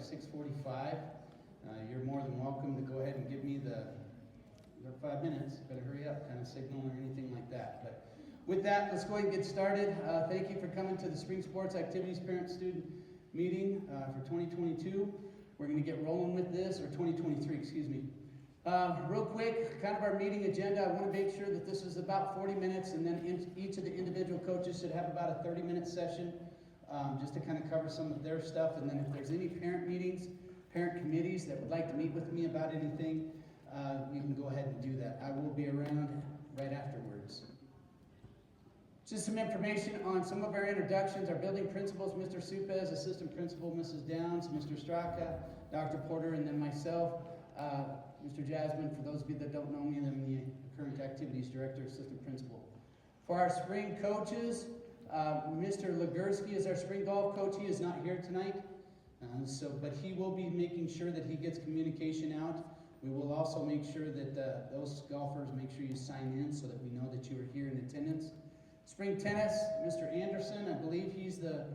6:45. You're more than welcome to go ahead and give me the 5 minutes. Better hurry up, kind of signal or anything like that. But with that, let's go ahead and get started. Thank you for coming to the Spring Sports Activities Parent-Student Meeting for 2022. We're going to get rolling with this, or 2023, excuse me. Real quick, kind of our meeting agenda. I want to make sure that this is about 40 minutes, and then each of the individual coaches should have about a 30-minute session just to kind of cover some of their stuff. And then if there's any parent meetings, parent committees that would like to meet with me about anything, you can go ahead and do that. I will be around right afterwards. Just some information on some of our introductions. Our building principals, Mr. Supez, assistant principal, Mrs. Downs, Mr. Straka, Dr. Porter, and then myself, Mr. Jasmine. For those of you that don't know me, I'm the current activities director, assistant principal. For our spring coaches, Mr. Legursky is our spring golf coach. He is not here tonight, but he will be making sure that he gets communication out. We will also make sure that those golfers, make sure you sign in so that we know that you are here in attendance. Spring tennis, Mr. Anderson, I believe he's if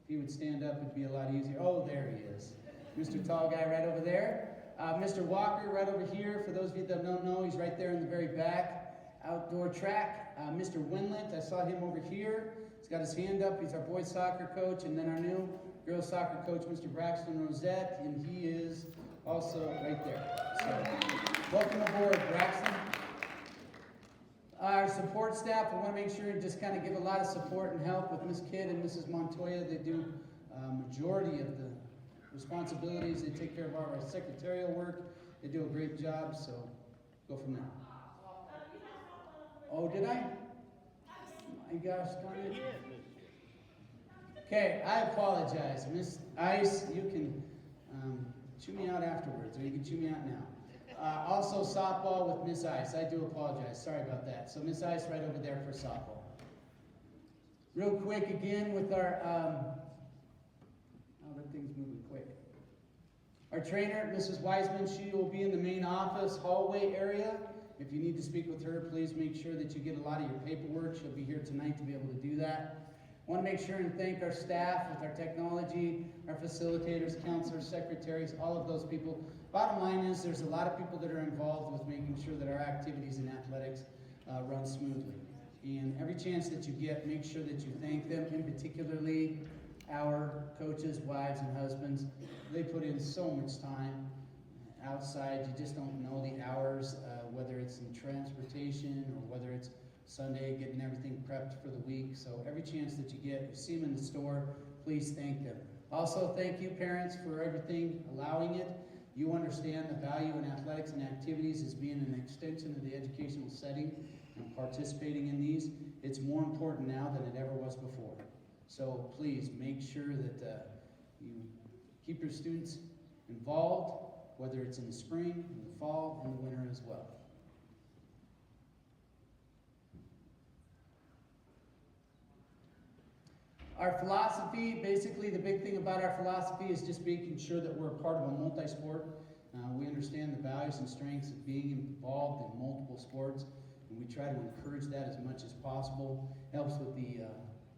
he would stand up, it'd be a lot easier. Oh, there he is. Mr. Tall guy right over there. Mr. Walker right over here. For those of you that don't know, he's right there in the very back. Outdoor track, Mr. Winlet, I saw him over here. He's got his hand up. He's our boys soccer coach. And then our new girls soccer coach, Mr. Braxton Rosette, and he is also right there. So, welcome aboard, Braxton. Our support staff, I want to make sure and just kind of give a lot of support and help with Ms. Kidd and Mrs. Montoya. They do majority of the responsibilities. They take care of all our secretarial work. They do a great job, so go from there. Oh, did I? My gosh, darn it. Okay, I apologize. Miss Ice, you can chew me out afterwards, or you can chew me out now. Also softball with Miss Ice. I do apologize. Sorry about that. So Miss Ice right over there for softball. Real quick again with our, oh, that thing's moving quick. Our trainer, Mrs. Wiseman, she will be in the main office hallway area. If you need to speak with her, please make sure that you get a lot of your paperwork. She'll be here tonight to be able to do that. I want to make sure and thank our staff with our technology, our facilitators, counselors, secretaries, all of those people. Bottom line is there's a lot of people that are involved with making sure that our activities in athletics run smoothly. And every chance that you get, make sure that you thank them, and particularly our coaches, wives, and husbands. They put in so much time outside. You just don't know the hours, whether it's in transportation or whether it's Sunday, getting everything prepped for the week. So every chance that you get, you see them in the store, please thank them. Also, thank you, parents, for everything, allowing it. You understand the value in athletics and activities as being an extension of the educational setting and participating in these. It's more important now than it ever was before. So please make sure that you keep your students involved, whether it's in the spring, in the fall, and the winter as well. Our philosophy, basically the big thing about our philosophy is just making sure that we're a part of a multi-sport. We understand the values and strengths of being involved in multiple sports, and we try to encourage that as much as possible. Helps with the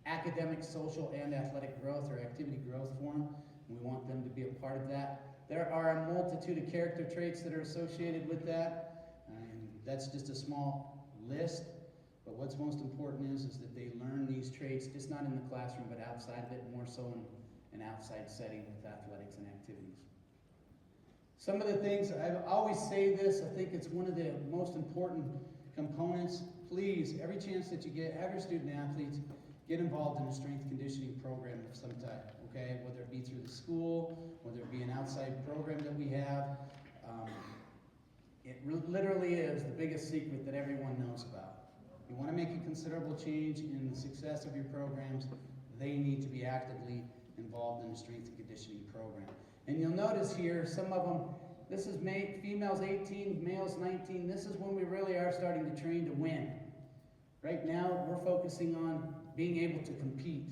academic, social, and athletic growth or activity growth for them. We want them to be a part of that. There are a multitude of character traits that are associated with that, and that's just a small list. But what's most important is that they learn these traits, just not in the classroom, but outside of it, more so in an outside setting with athletics and activities. Some of the things, I always say this, I think it's one of the most important components. Please, every chance that you get, have your student athletes get involved in a strength conditioning program of some type, okay? Whether it be through the school, whether it be an outside program that we have. It literally is the biggest secret that everyone knows about. You want to make a considerable change in the success of your programs, they need to be actively involved in a strength and conditioning program. And you'll notice here, some of them, this is females 18, males 19. This is when we really are starting to train to win. Right now, we're focusing on being able to compete.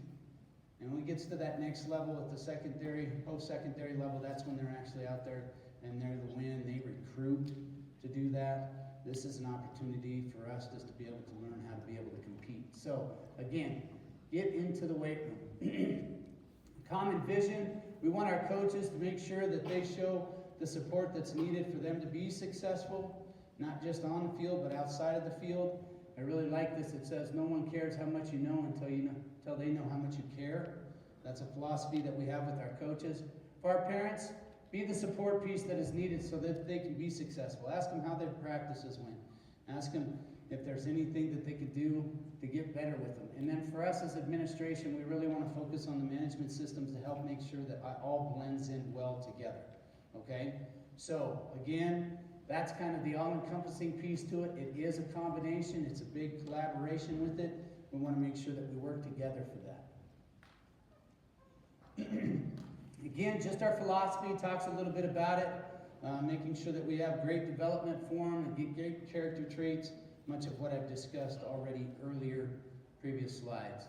And when it gets to that next level at the secondary, post-secondary level, that's when they're actually out there and they're the win. They recruit to do that. This is an opportunity for us just to be able to learn how to be able to compete. So, again, get into the weight room. A Common vision. We want our coaches to make sure that they show the support that's needed for them to be successful, not just on the field, but outside of the field. I really like this. It says, no one cares how much you know until they know how much you care. That's a philosophy that we have with our coaches. For our parents, be the support piece that is needed so that they can be successful. Ask them how their practices went. Ask them if there's anything that they could do to get better with them. And then for us as administration, we really want to focus on the management systems to help make sure that it all blends in well together. Okay? So, again, that's kind of the all-encompassing piece to it. It is a combination. It's a big collaboration with it. We want to make sure that we work together for that. Again, just our philosophy talks a little bit about it, making sure that we have great development for them and get great character traits, much of what I've discussed already earlier, previous slides.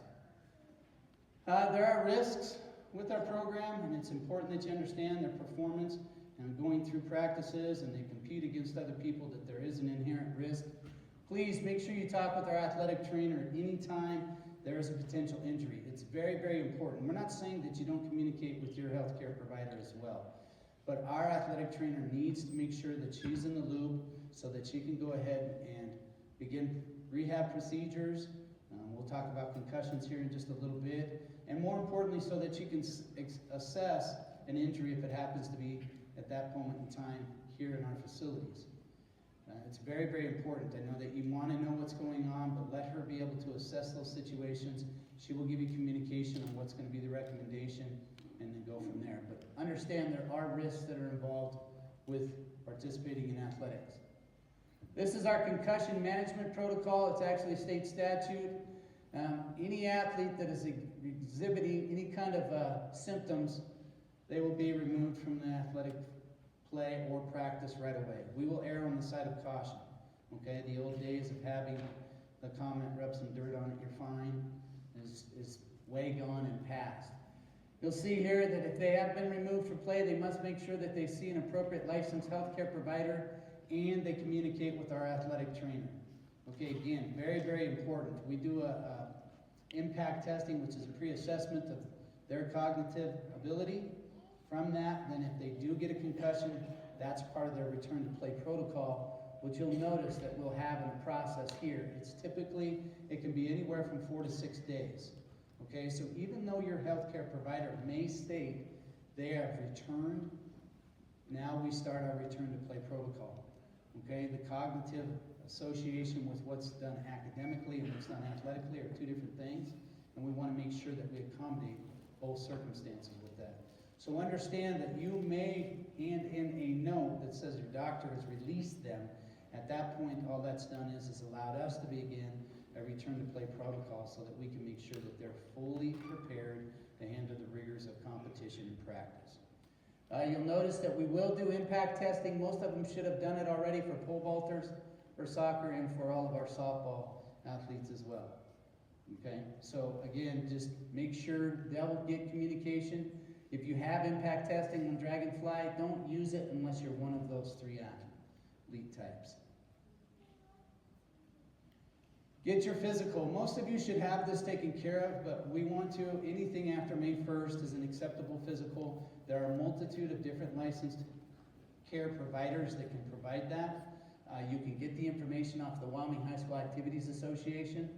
There are risks with our program, and it's important that you understand their performance and going through practices and they compete against other people, that there is an inherent risk. Please make sure you talk with our athletic trainer anytime there is a potential injury. It's very, very important. We're not saying that you don't communicate with your healthcare provider as well, but our athletic trainer needs to make sure that she's in the loop so that she can go ahead and begin rehab procedures. We'll talk about concussions here in just a little bit, and more importantly, so that she can assess an injury if it happens to be at that moment in time here in our facilities. It's very, very important. I know that you want to know what's going on, but let her be able to assess those situations. She will give you communication on what's going to be the recommendation, and then go from there. But understand there are risks that are involved with participating in athletics. This is our concussion management protocol. It's actually a state statute. Any athlete that is exhibiting any kind of symptoms, they will be removed from the athletic play or practice right away. We will err on the side of caution. Okay, the old days of having the comment, rub some dirt on it, you're fine, is way gone and past. You'll see here that if they have been removed from play, they must make sure that they see an appropriate licensed healthcare provider and they communicate with our athletic trainer. Okay, again, very, very important. We do a impact testing, which is a pre-assessment of their cognitive ability. From that, then if they do get a concussion, that's part of their return to play protocol, which you'll notice that we'll have in the process here. It's typically, it can be anywhere from 4 to 6 days. Okay, so even though your healthcare provider may state they have returned, now we start our return to play protocol. Okay, the cognitive association with what's done academically and what's done athletically are two different things, and we want to make sure that we accommodate both circumstances with that. So understand that you may hand in a note that says your doctor has released them. At that point, all that's done is allowed us to begin a return to play protocol so that we can make sure that they're fully prepared to handle the rigors of competition and practice. You'll notice that we will do impact testing. Most of them should have done it already for pole vaulters, for soccer, and for all of our softball athletes as well. Okay, so again, just make sure they'll get communication. If you have impact testing on Dragonfly, don't use it unless you're one of those 3 athlete types. Get your physical. Most of you should have this taken care of, but we want to, anything after May 1st is an acceptable physical. There are a multitude of different licensed care providers that can provide that. You can get the information off the Wyoming High School Activities Association.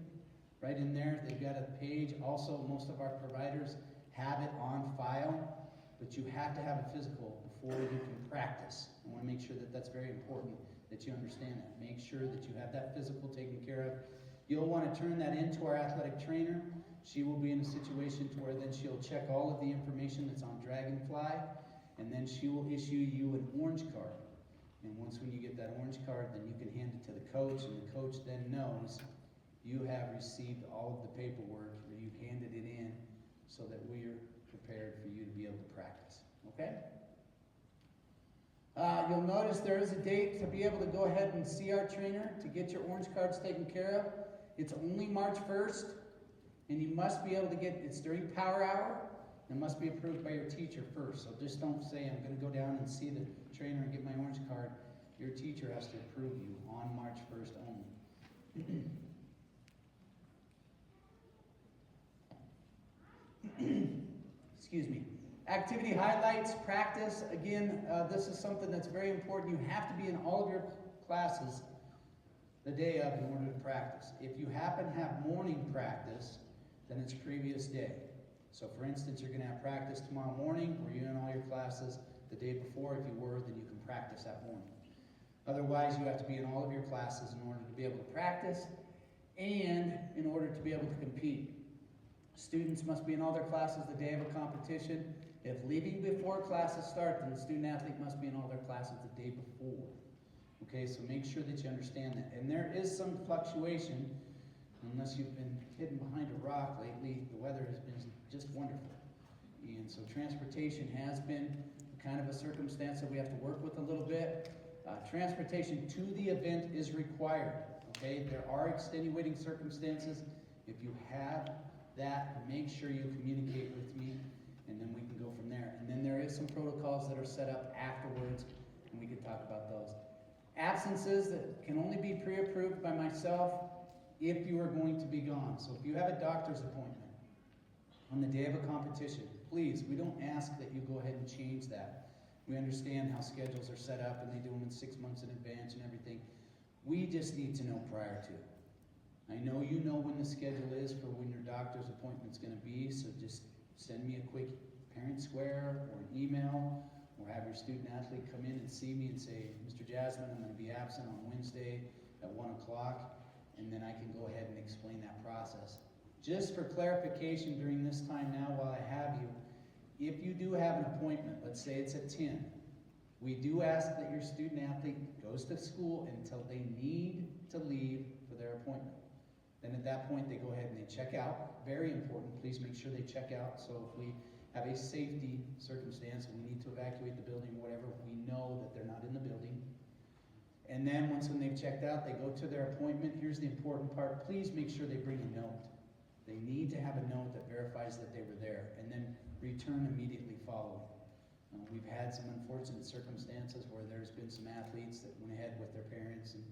Right in there, they've got a page. Also, most of our providers have it on file, but you have to have a physical before you can practice. I want to make sure that that's very important, that you understand that. Make sure that you have that physical taken care of. You'll want to turn that into our athletic trainer. She will be in a situation to where then she'll check all of the information that's on Dragonfly, and then she will issue you an orange card. And once when you get that orange card, then you can hand it to the coach, and the coach then knows you have received all of the paperwork, or you've handed it in, so that we're prepared for you to be able to practice. Okay? You'll notice there is a date to be able to go ahead and see our trainer to get your orange cards taken care of. It's only March 1st, and you must be able to get, it's during power hour, and must be approved by your teacher first. So just don't say, I'm going to go down and see the trainer and get my orange card. Your teacher has to approve you on March 1st only. excuse me. Activity highlights, practice. Again, this is something that's very important. You have to be in all of your classes the day of in order to practice. If you happen to have morning practice, then it's previous day. So for instance, you're going to have practice tomorrow morning. Were you in all your classes the day before? If you were, then you can practice that morning. Otherwise, you have to be in all of your classes in order to be able to practice and in order to be able to compete. Students must be in all their classes the day of a competition. If leaving before classes start, then the student athlete must be in all their classes the day before. Okay, so make sure that you understand that. And there is some fluctuation, unless you've been hidden behind a rock lately. The weather has been just wonderful. And so transportation has been kind of a circumstance that we have to work with a little bit. Transportation to the event is required. Okay, there are extenuating circumstances. If you have that, make sure you communicate with me, and then we can go from there. And then there is some protocols that are set up afterwards, and we can talk about those. Absences that can only be pre-approved by myself if you are going to be gone. So if you have a doctor's appointment on the day of a competition, please, we don't ask that you go ahead and change that. We understand how schedules are set up, and they do them in 6 months in advance and everything. We just need to know prior to. I know you know when the schedule is for when your doctor's appointment's going to be, so just send me a quick parent square or an email, or have your student athlete come in and see me and say, Mr. Jasmine, I'm going to be absent on Wednesday at 1 o'clock, and then I can go ahead and explain that process. Just for clarification during this time now while I have you, if you do have an appointment, let's say it's at 10, we do ask that your student athlete goes to school until they need to leave for their appointment. Then at that point, they go ahead and they check out. Very important, please make sure they check out. So if we have a safety circumstance and we need to evacuate the building or whatever, we know that they're not in the building. And then once when they've checked out, they go to their appointment. Here's the important part. Please make sure they bring a note. They need to have a note that verifies that they were there, and then return immediately following. We've had some unfortunate circumstances where there's been some athletes that went ahead with their parents and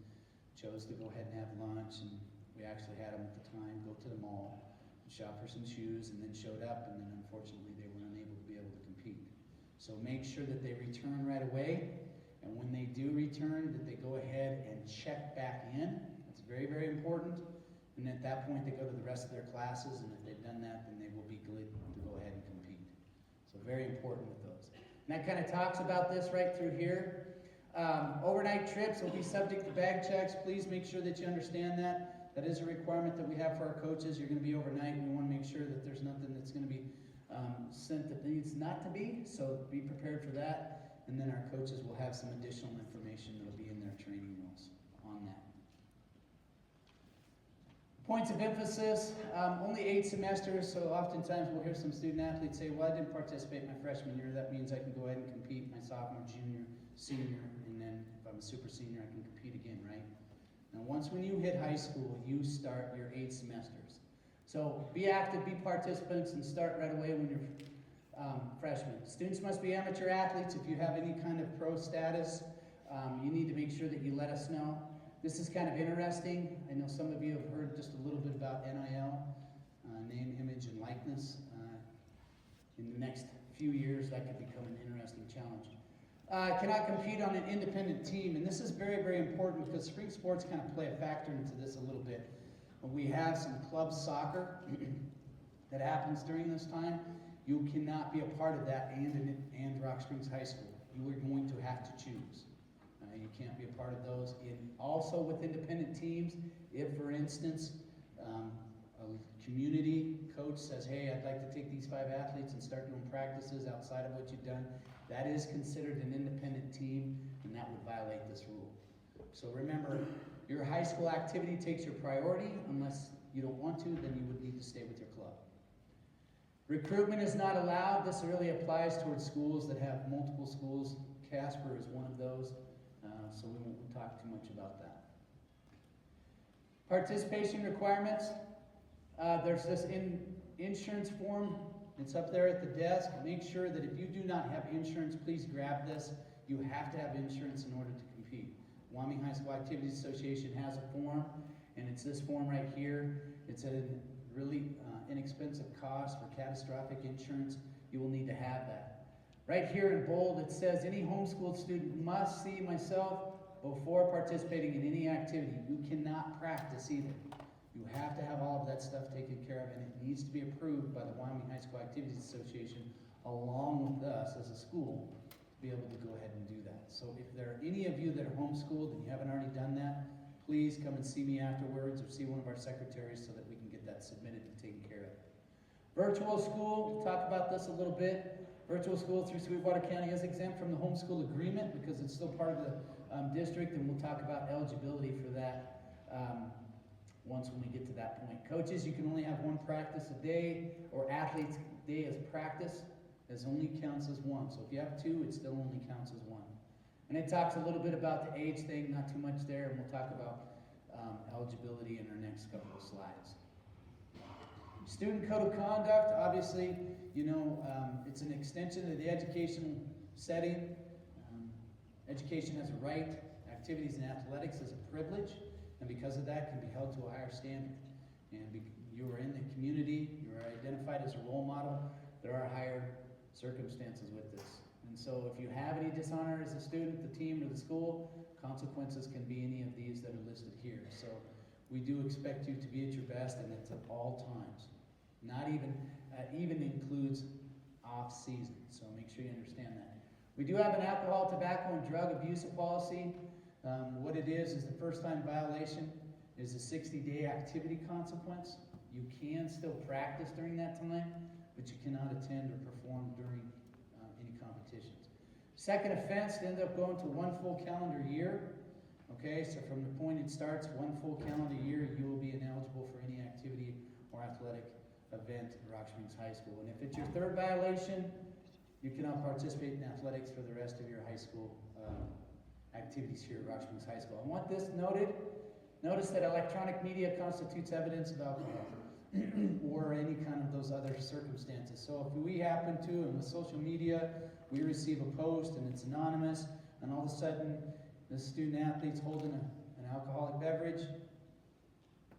chose to go ahead and have lunch, and we actually had them at the time go to the mall, shop for some shoes, and then showed up, and then unfortunately they were unable to be able to compete. So make sure that they return right away, and when they do return, that they go ahead and check back in. That's very, very important. And at that point, they go to the rest of their classes, and if they've done that, then they will be good to go ahead and compete. So very important with those. And that kind of talks about this right through here. Overnight trips will be subject to bag checks. Please make sure that you understand that. That is a requirement that we have for our coaches. You're going to be overnight. We want to make sure that there's nothing that's going to be sent that needs not to be. So be prepared for that. And then our coaches will have some additional information that will be in their training notes on that. Points of emphasis, only 8 semesters, so oftentimes we'll hear some student athletes say, well, I didn't participate my freshman year. That means I can go ahead and compete my sophomore, junior, senior, and then if I'm a super senior, I can compete again, right? Now, once when you hit high school, you start your 8 semesters. So be active, be participants, and start right away when you're freshmen. Students must be amateur athletes. If you have any kind of pro status, you need to make sure that you let us know. This is kind of interesting. I know some of you have heard just a little bit about NIL, name, image, and likeness. In the next few years, that could become an interesting challenge. Cannot compete on an independent team, and this is very, very important because spring sports kind of play a factor into this a little bit. We have some club soccer that happens during this time. You cannot be a part of that and Rock Springs High School. You are going to have to choose. You can't be a part of those. Also with independent teams, if, for instance, a community coach says, hey, I'd like to take these 5 athletes and start doing practices outside of what you've done, that is considered an independent team, and that would violate this rule. So remember, your high school activity takes your priority. Unless you don't want to, then you would need to stay with your club. Recruitment is not allowed. This really applies towards schools that have multiple schools. Casper is one of those. So we won't talk too much about that. Participation requirements. There's this insurance form. It's up there at the desk. Make sure that if you do not have insurance, please grab this. You have to have insurance in order to compete. Wyoming High School Activities Association has a form, and it's this form right here. It's a really inexpensive cost for catastrophic insurance. you will need to have that. Right here in bold, it says, any homeschooled student must see myself before participating in any activity. You cannot practice either. You have to have all of that stuff taken care of, and it needs to be approved by the Wyoming High School Activities Association along with us as a school to be able to go ahead and do that. So if there are any of you that are homeschooled and you haven't already done that, please come and see me afterwards or see one of our secretaries so that we can get that submitted and taken care of. Virtual school, we'll talk about this a little bit. Virtual school through Sweetwater County is exempt from the homeschool agreement because it's still part of the district, and we'll talk about eligibility for that once when we get to that point. Coaches, you can only have one practice a day, or athletes' day as practice as only counts as one. So if you have two, it still only counts as one. And it talks a little bit about the age thing, not too much there, and we'll talk about eligibility in our next couple of slides. Student code of conduct, obviously, you know, it's an extension of the educational setting. Education has a right, activities and athletics is a privilege, and because of that can be held to a higher standard. And you are in the community, you are identified as a role model, there are higher circumstances with this. And so if you have any dishonor as a student, the team, or the school, consequences can be any of these that are listed here. So we do expect you to be at your best, and it's at all times. Not even includes off season, so make sure you understand that. We do have an alcohol, tobacco, and drug abuse policy. What it is the first time violation is a 60-day activity consequence. You can still practice during that time, but you cannot attend or perform during any competitions. Second offense ends up going to 1 full calendar year. Okay, so from the point it starts, 1 full calendar year, you will be ineligible for any activity or athletic event at Rock Springs High School. And if it's your third violation, you cannot participate in athletics for the rest of your high school activities here at Rock Springs High School. I want this noted. Notice that electronic media constitutes evidence of alcohol or any kind of those other circumstances. So if we happen to, and with social media, we receive a post and it's anonymous, and all of a sudden the student athlete's holding an alcoholic beverage,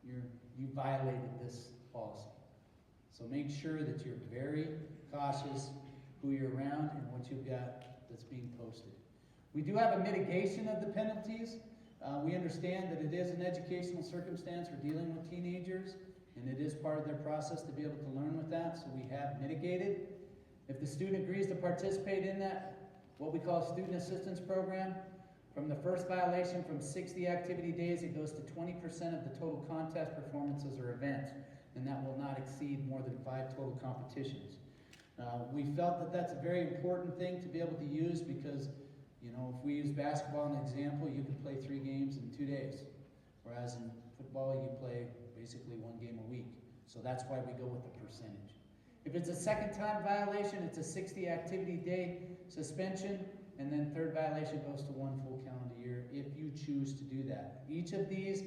you violated this policy. So make sure that you're very cautious who you're around and what you've got that's being posted. We do have a mitigation of the penalties. We understand that it is an educational circumstance. We're dealing with teenagers, and it is part of their process to be able to learn with that, so we have mitigated. If the student agrees to participate in that, what we call a student assistance program, from the first violation, from 60 activity days, it goes to 20% of the total contest performances or events, and that will not exceed more than 5 total competitions. We felt that that's a very important thing to be able to use because, you know, if we use basketball as an example, you can play 3 games in 2 days. Whereas in football, you play basically 1 game a week. So that's why we go with the percentage. If it's a second time violation, it's a 60 activity day suspension, and then third violation goes to 1 full calendar year if you choose to do that. Each of these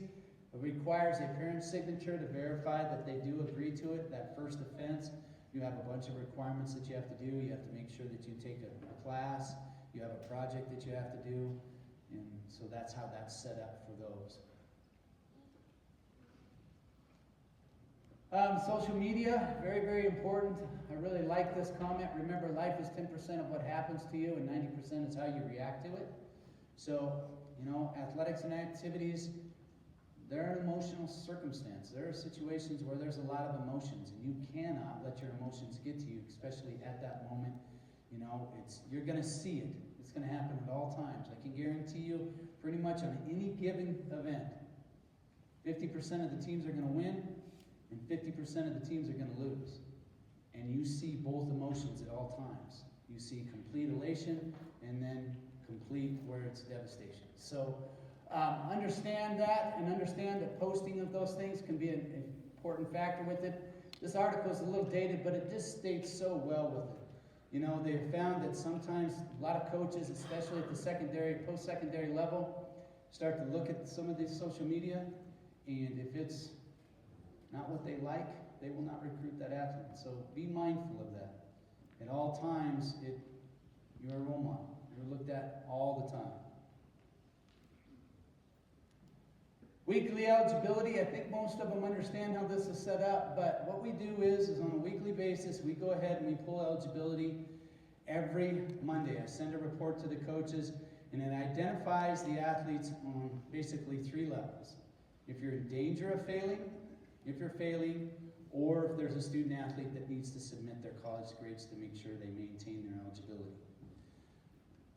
requires a parent's signature to verify that they do agree to it. That first offense, you have a bunch of requirements that you have to do. You have to make sure that you take a class. You have a project that you have to do. And so that's how that's set up for those. Social media, very, very important. I really like this comment. Remember, life is 10% of what happens to you, and 90% is how you react to it. So, you know, athletics and activities, they're an emotional circumstance. There are situations where there's a lot of emotions, and you cannot let your emotions get to you, especially at that moment. You know, you're going to see it. It's going to happen at all times. I can guarantee you, pretty much on any given event, 50% of the teams are going to win, and 50% of the teams are going to lose. And you see both emotions at all times. You see complete elation, and then complete where it's devastation. So, understand that, and understand that posting of those things can be an important factor with it. This article is a little dated, but it just states so well with it. You know, they have found that sometimes a lot of coaches, especially at the secondary, post-secondary level, start to look at some of these social media, and if it's not what they like, they will not recruit that athlete. So be mindful of that. At all times, you're a role model. You're looked at all the time. Weekly eligibility, I think most of them understand how this is set up, but what we do is on a weekly basis, we go ahead and we pull eligibility every Monday. I send a report to the coaches, and it identifies the athletes on basically 3 levels. If you're in danger of failing, if you're failing, or if there's a student athlete that needs to submit their college grades to make sure they maintain their eligibility.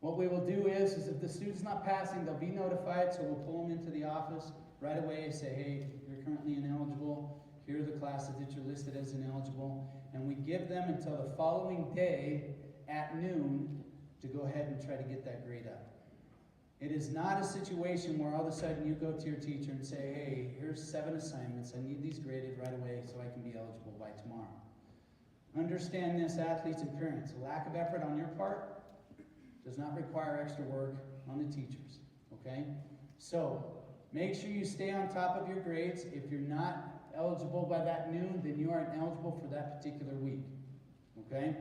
What we will do is if the student's not passing, they'll be notified, so we'll pull them into the office right away and say, hey, you're currently ineligible. Here are the classes that you're listed as ineligible. And we give them until the following day at noon to go ahead and try to get that grade up. It is not a situation where all of a sudden you go to your teacher and say, hey, here's 7 assignments. I need these graded right away so I can be eligible by tomorrow. Understand this, athletes and parents. A lack of effort on your part does not require extra work on the teachers, okay? So, make sure you stay on top of your grades. If you're not eligible by that noon, then you aren't eligible for that particular week, okay?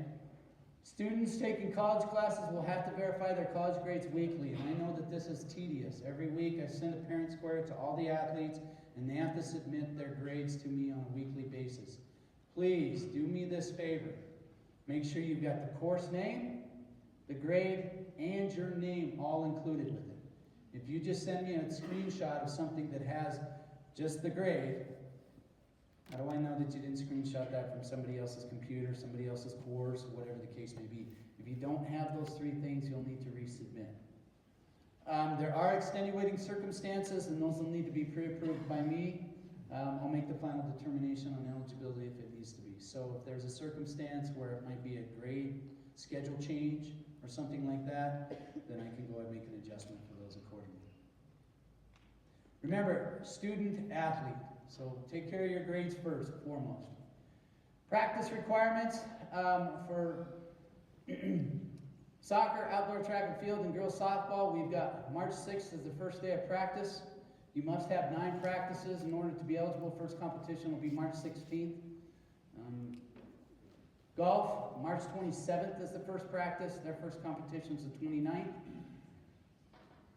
Students taking college classes will have to verify their college grades weekly, and I know that this is tedious. Every week I send a parent square to all the athletes, and they have to submit their grades to me on a weekly basis. Please do me this favor. Make sure you've got the course name, the grade, and your name all included with it. If you just send me a screenshot of something that has just the grade, how do I know that you didn't screenshot that from somebody else's computer, somebody else's course, or whatever the case may be? If you don't have those 3 things, you'll need to resubmit. There are extenuating circumstances, and those will need to be pre-approved by me. I'll make the final determination on eligibility if it needs to be. So if there's a circumstance where it might be a grade schedule change or something like that, then I can go ahead and make an adjustment for those accordingly. Remember, student athlete. So take care of your grades first, foremost. Practice requirements for soccer, outdoor track and field, and girls softball. We've got March 6th as the first day of practice. You must have 9 practices in order to be eligible. First competition will be March 16th. Golf, March 27th is the first practice. Their first competition is the 29th.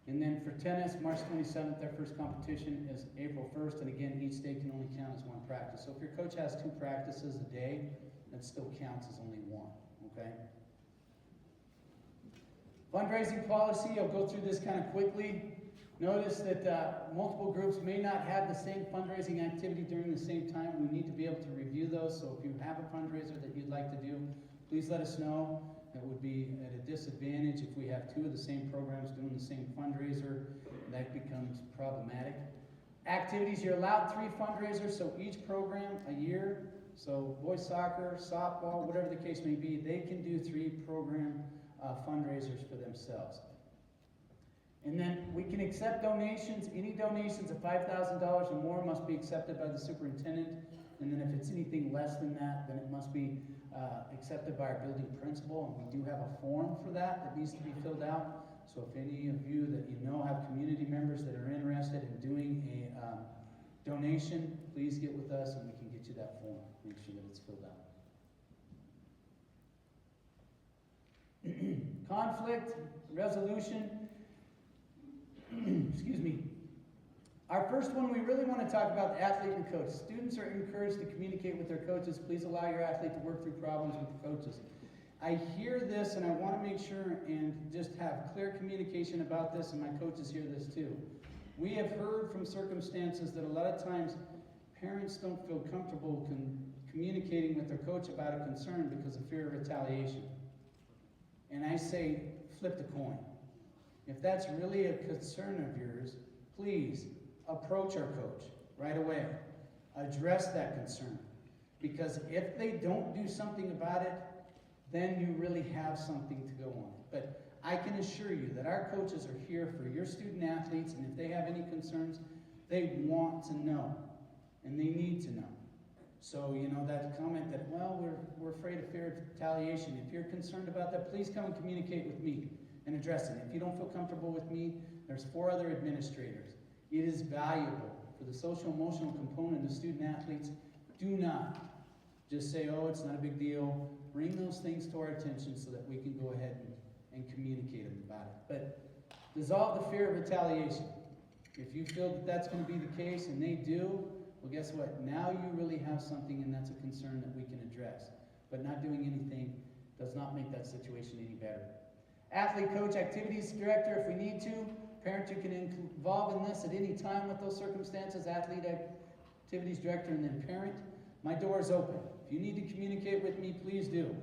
And then for tennis, March 27th, their first competition is April 1st. And again, each day can only count as 1 practice. So if your coach has 2 practices a day, that still counts as only 1, okay? Fundraising policy, I'll go through this kind of quickly. Notice that multiple groups may not have the same fundraising activity during the same time. We need to be able to review those. So if you have a fundraiser that you'd like to do, please let us know. That would be at a disadvantage if we have 2 of the same programs doing the same fundraiser. That becomes problematic. Activities, you're allowed 3 fundraisers, so each program a year. So boys soccer, softball, whatever the case may be, they can do 3 program fundraisers for themselves. And then we can accept donations. Any donations of $5,000 or more must be accepted by the superintendent. And then if it's anything less than that, then it must be accepted by our building principal. And we do have a form for that needs to be filled out. So if any of you that you know have community members that are interested in doing a donation, please get with us and we can get you that form. Make sure that it's filled out. Conflict resolution. Excuse me. Our first one, we really want to talk about the athlete and coach. Students are encouraged to communicate with their coaches. Please allow your athlete to work through problems with the coaches. I hear this and I want to make sure and just have clear communication about this, and my coaches hear this too. We have heard from circumstances that a lot of times parents don't feel comfortable communicating with their coach about a concern because of fear of retaliation. And I say, flip the coin. If that's really a concern of yours, please approach our coach right away. Address that concern. Because if they don't do something about it, then you really have something to go on. But I can assure you that our coaches are here for your student athletes, and if they have any concerns, they want to know, and they need to know. So, you know, that comment that, well, we're afraid of fear of retaliation. If you're concerned about that, please come and communicate with me and address it. If you don't feel comfortable with me, there's 4 other administrators. It is valuable for the social emotional component of student athletes. Do not just say, oh, it's not a big deal. Bring those things to our attention so that we can go ahead and communicate about it. But dissolve the fear of retaliation. If you feel that that's going to be the case, and they do, well, guess what? Now you really have something, and that's a concern that we can address. But not doing anything does not make that situation any better. Athlete, coach, activities director, if we need to. Parent, you can involve in this at any time with those circumstances. Athlete, activities director, and then parent. My door is open. If you need to communicate with me, please do.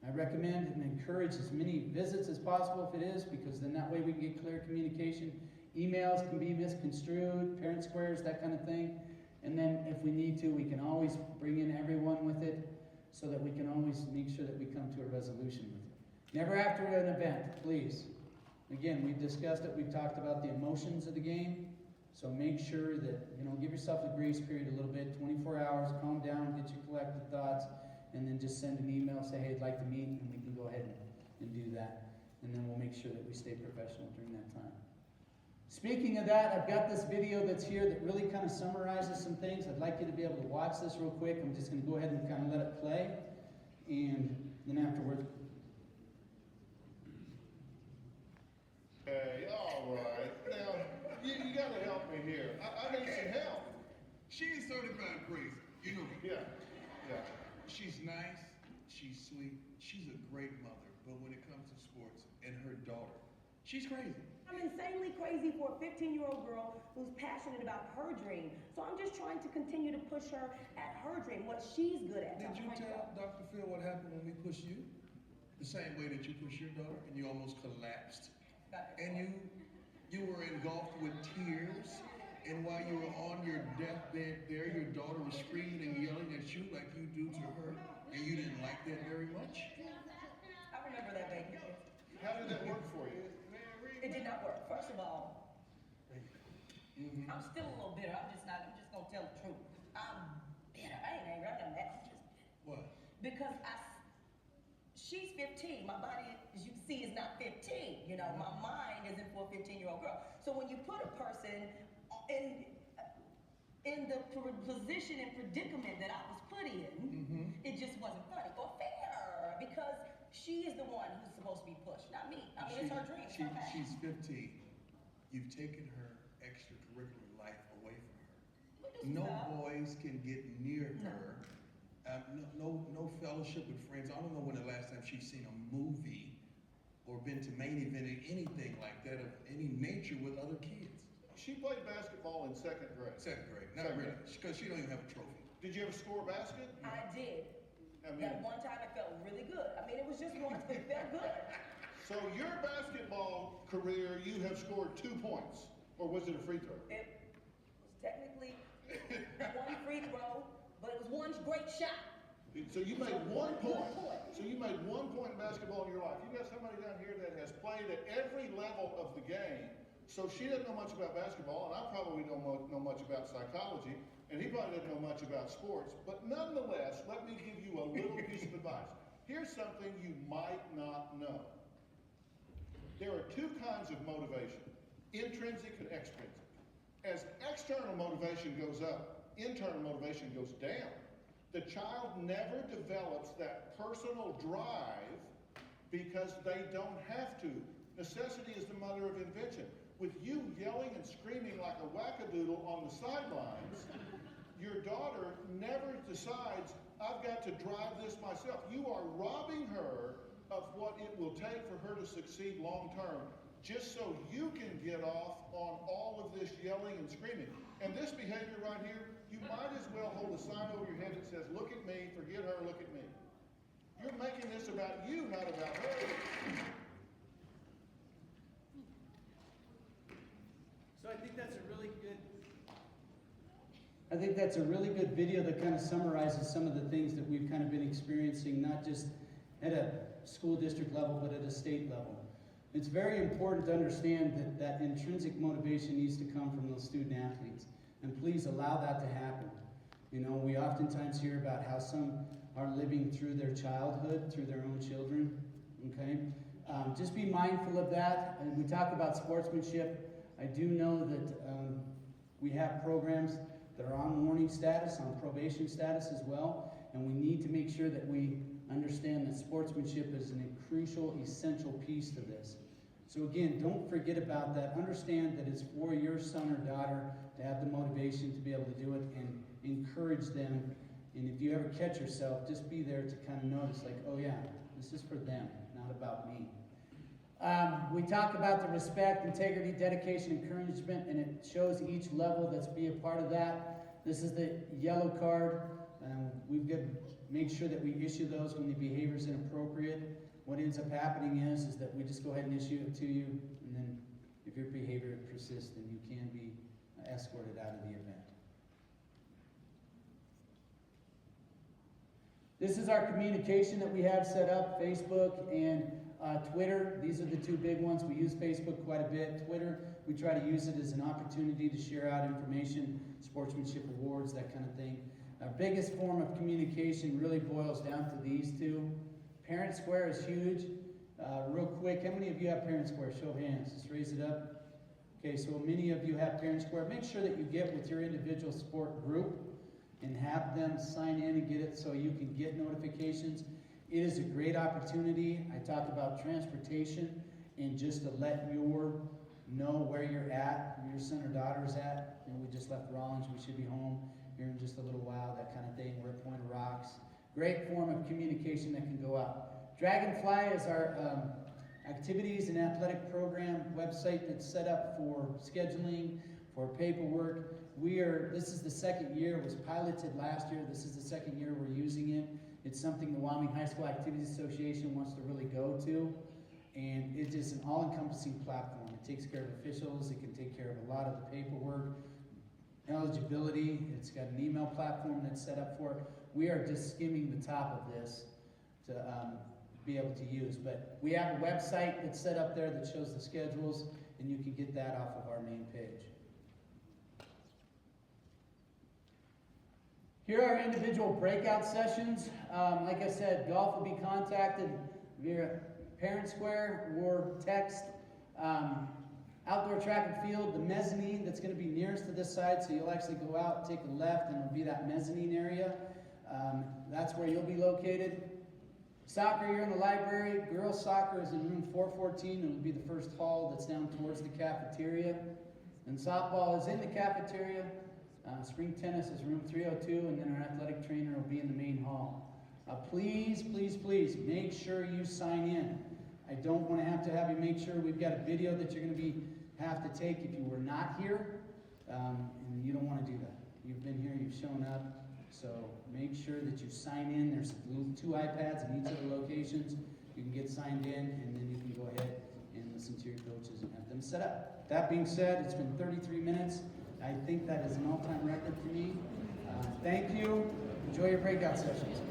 I recommend and encourage as many visits as possible if it is, because then that way we can get clear communication. Emails can be misconstrued, parent squares, that kind of thing. And then if we need to, we can always bring in everyone with it so that we can always make sure that we come to a resolution with it. Never after an event, please. Again, we've discussed it, we've talked about the emotions of the game. So make sure that, give yourself a grace period a little bit, 24 hours, calm down, get your collected thoughts, and then just send an email, say, hey, I'd like to meet, and we can go ahead and do that. And then we'll make sure that we stay professional during that time. Speaking of that, I've got this video that's here that really kind of summarizes some things. I'd like you to be able to watch this real quick. I'm just going to go ahead and kind of let it play. And then afterwards. Hey, all right. Now, you got to help me here. I need some help. She's certified crazy. Yeah. She's nice, she's sweet, she's a great mother, but when it comes to sports and her daughter, she's crazy. I'm insanely crazy for a 15-year-old girl who's passionate about her dream. So I'm just trying to continue to push her at her dream, what she's good at. Did you tell Dr. Phil what happened when we pushed you? The same way that you pushed your daughter and you almost collapsed. And you were engulfed with tears. And while you were on your deathbed there, your daughter was screaming and yelling at you like you do to her. And you didn't like that very much. I remember that baby. How did that work for you? It did not work. First of all, I'm still a little bitter. I'm just gonna tell the truth. I'm bitter. I ain't angry. I'm mad. I'm just bitter. What? Because she's 15. My body, as you can see, is not 15. My mind isn't for a 15-year-old girl. So when you put a person in the position and predicament that I was put in, it just wasn't funny or fair, because she is the one who's supposed to be pushed, not me. I mean, it's her dream. It's her passion. She's 15. You've taken her extracurricular life away from her. No boys can get near her. No fellowship with friends. I don't know when the last time she's seen a movie or been to main event or anything like that of any nature with other kids. She played basketball in second grade. Second grade, not really, because she don't even have a trophy. Did you ever score a basket? I did. I mean, That one time it felt really good. I mean, it was just once, but it felt good. So your basketball career, you have scored 2 points, or was it a free throw? It was technically one free throw, but it was one great shot. So you made 1 point. So you made 1 point in basketball in your life. You got somebody down here that has played at every level of the game. So she doesn't know much about basketball, and I probably don't know much about psychology, and he probably doesn't know much about sports. But nonetheless, let me give you a little piece of advice. Here's something you might not know. There are 2 kinds of motivation, intrinsic and extrinsic. As external motivation goes up, internal motivation goes down. The child never develops that personal drive because they don't have to. Necessity is the mother of invention. With you yelling and screaming like a wackadoodle on the sidelines, your daughter never decides, I've got to drive this myself. You are robbing her of what it will take for her to succeed long term, just so you can get off on all of this yelling and screaming. And this behavior right here, you might as well hold a sign over your head that says, look at me, forget her, look at me. You're making this about you, not about her. So I think that's a really good video that kind of summarizes some of the things that we've kind of been experiencing, not just at a school district level, but at a state level. It's very important to understand that intrinsic motivation needs to come from those student athletes. And please allow that to happen. We oftentimes hear about how some are living through their childhood, through their own children, okay? Just be mindful of that. And we talk about sportsmanship. I do know that we have programs that are on warning status, on probation status as well, and we need to make sure that we understand that sportsmanship is a crucial, essential piece to this. So So again, don't forget about that. Understand that it's for your son or daughter to have the motivation to be able to do it, and encourage them. And if you ever catch yourself, just be there to kind of notice, like, oh yeah, this is for them, not about me. We talk about the respect, integrity, dedication, encouragement, and it shows each level that's be a part of that. This is the yellow card. We've got to make sure that we issue those when the behavior is inappropriate. What ends up happening is that we just go ahead and issue it to you, and then if your behavior persists, then you can be escorted out of the event. This is our communication that we have set up, Facebook and Twitter. These are the two big ones. We use Facebook quite a bit. Twitter, we try to use it as an opportunity to share out information, sportsmanship awards, that kind of thing. Our biggest form of communication really boils down to these two. Parent Square is huge. Real quick, how many of you have Parent Square? Show of hands. Just raise it up. Okay, so many of you have Parent Square. Make sure that you get with your individual sport group and have them sign in and get it so you can get notifications. It is a great opportunity. I talk about transportation and just to let you know where you're at, where your son or daughter's at. You know, we just left Rollins. We should be home here in just a little while, that kind of thing. We're at Point of Rocks. Great form of communication that can go out. Dragonfly is our activities and athletic program website that's set up for scheduling, for paperwork. This is the second year. It was piloted last year. This is the second year we're using it. It's something the Wyoming High School Activities Association wants to really go to. And it is an all-encompassing platform. It takes care of officials. It can take care of a lot of the paperwork, eligibility. It's got an email platform that's set up for it. We are just skimming the top of this to be able to use. But we have a website that's set up there that shows the schedules, and you can get that off of our main page. Here are individual breakout sessions. Like I said, golf will be contacted via Parent Square or text. Outdoor track and field, the mezzanine that's going to be nearest to this side, so you'll actually go out, take a left, and it'll be that mezzanine area. That's where you'll be located. Soccer, you're in the library. Girls soccer is in room 414. It'll be the first hall that's down towards the cafeteria. And softball is in the cafeteria. Spring tennis is room 302, and then our athletic trainer will be in the main hall. Please, please, please make sure you sign in. I don't want to have you make sure. We've got a video that you're going to have to take if you were not here, and you don't want to do that. You've been here, you've shown up, so make sure that you sign in. There's two iPads in each of the locations. You can get signed in, and then you can go ahead and listen to your coaches and have them set up. That being said, it's been 33 minutes. I think that is an all-time record for me. Thank you. Enjoy your breakout sessions.